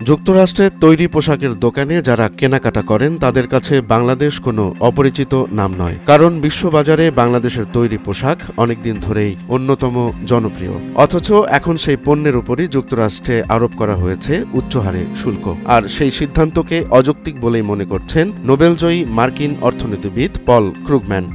যুক্তরাষ্ট্রের তৈরি পোশাকের দোকানে যারা কেনাকাটা করেন তাদের কাছে বাংলাদেশ কোনো অপরিচিত নাম নয়, কারণ বিশ্ববাজারে বাংলাদেশের তৈরি পোশাক অনেকদিন ধরেই অন্যতম জনপ্রিয়। অথচ এখন সেই পণ্যের উপরই যুক্তরাষ্ট্রে আরোপ করা হয়েছে উচ্চহারে শুল্ক, আর সেই সিদ্ধান্তকে অযৌক্তিক বলেই মনে করছেন নোবেলজয়ী মার্কিন অর্থনীতিবিদ পল ক্রুগম্যান।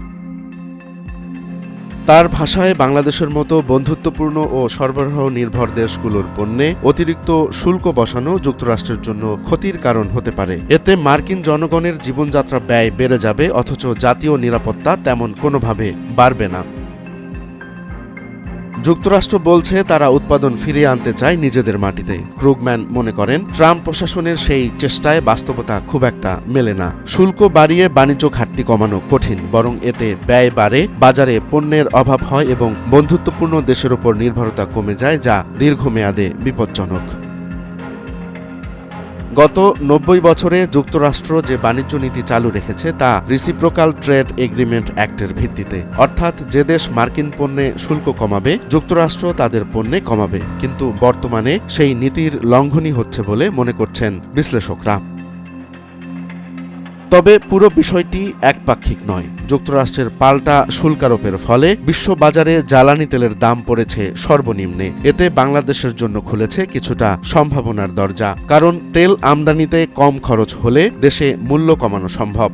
তার ভাষায় বাংলাদেশের মতো বন্ধুত্বপূর্ণ ও সরবরাহ নির্ভর দেশগুলোর পণ্যে অতিরিক্ত শুল্ক বসানো যুক্তরাষ্ট্রের জন্য ক্ষতির কারণ হতে পারে। এতে মার্কিন জনগণের জীবনযাত্রা ব্যয় বেড়ে যাবে, অথচ জাতীয় নিরাপত্তা তেমন কোনোভাবে বাড়বে না। যুক্তরাষ্ট্র বলছে তারা উৎপাদন ফিরিয়ে আনতে চায় নিজেদের মাটিতে। ক্রুগম্যান মনে করেন, ট্রাম্প প্রশাসনের সেই চেষ্টায় বাস্তবতা খুব একটা মেলে না। শুল্ক বাড়িয়ে বাণিজ্য ঘাটতি কমানো কঠিন, বরং এতে ব্যয় বাড়ে, বাজারে পণ্যের অভাব হয় এবং বন্ধুত্বপূর্ণ দেশের ওপর নির্ভরতা কমে যায়, যা দীর্ঘমেয়াদে বিপজ্জনক। গত ৯০ বছরে যুক্তরাষ্ট্র যে বাণিজ্য নীতি চালু রেখেছে তা রিসিপ্রোকাল ট্রেড এগ্রিমেন্ট অ্যাক্টের ভিত্তিতে, অর্থাৎ যে দেশ মার্কিন পণ্যে শুল্ক কমাবে যুক্তরাষ্ট্র তাদের পণ্যে কমাবে। কিন্তু বর্তমানে সেই নীতির লঙ্ঘনই হচ্ছে বলে মনে করছেন বিশ্লেষকরা। তবে পুরো বিষয়টি একপাক্ষিক নয়। যুক্তরাষ্ট্রের পাল্টা শুল্কারোপের ফলে বিশ্ববাজারে জ্বালানি তেলের দাম পড়েছে সর্বনিম্নে। এতে বাংলাদেশের জন্য খুলেছে কিছুটা সম্ভাবনার দরজা, কারণ তেল আমদানিতে কম খরচ হলে দেশে মূল্য কমানো সম্ভব।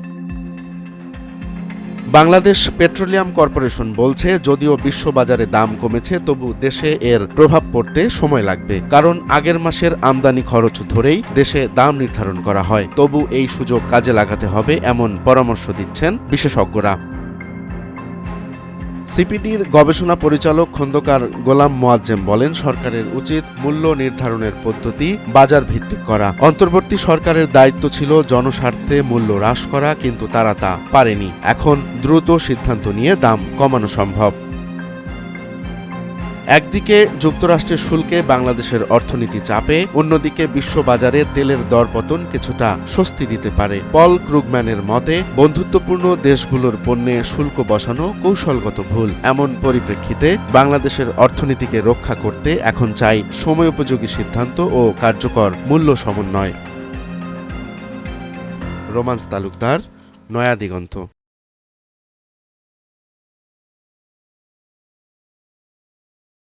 বাংলাদেশ পেট্রোলিয়াম কর্পোরেশন বলছে, যদিও বিশ্ববাজারে দাম কমেছে তবু দেশে এর প্রভাব পড়তে সময় লাগবে, কারণ আগের মাসের আমদানি খরচ ধরেই দেশে দাম নির্ধারণ করা হয়। তবু এই সুযোগ কাজে লাগাতে হবে এমন পরামর্শ দিচ্ছেন বিশেষজ্ঞরা। সিপিডির গবেষণা পরিচালক খন্দকার গোলাম মোয়াজ্জেম বলেন, সরকারের উচিত মূল্য নির্ধারণের পদ্ধতি বাজার ভিত্তিক করা। অন্তর্বর্তী সরকারের দায়িত্ব ছিল জনস্বার্থে মূল্য হ্রাস করা, কিন্তু তারা তা পারেনি। এখন দ্রুত সিদ্ধান্ত নিয়ে দাম কমানো সম্ভব। একদিকে যুক্তরাষ্ট্রের শুল্কে বাংলাদেশের অর্থনীতি চাপে, অন্যদিকে বিশ্ববাজারে তেলের দরপতন কিছুটা স্বস্তি দিতে পারে। পল ক্রুগম্যানের মতে, বন্ধুত্বপূর্ণ দেশগুলোর পণ্যে শুল্ক বসানো কৌশলগত ভুল। এমন পরিপ্রেক্ষিতে বাংলাদেশের অর্থনীতিকে রক্ষা করতে এখন চাই সময়োপযোগী সিদ্ধান্ত ও কার্যকর মূল্য সমন্বয়। রোমান্স তালুকদার, নয়া দিগন্ত।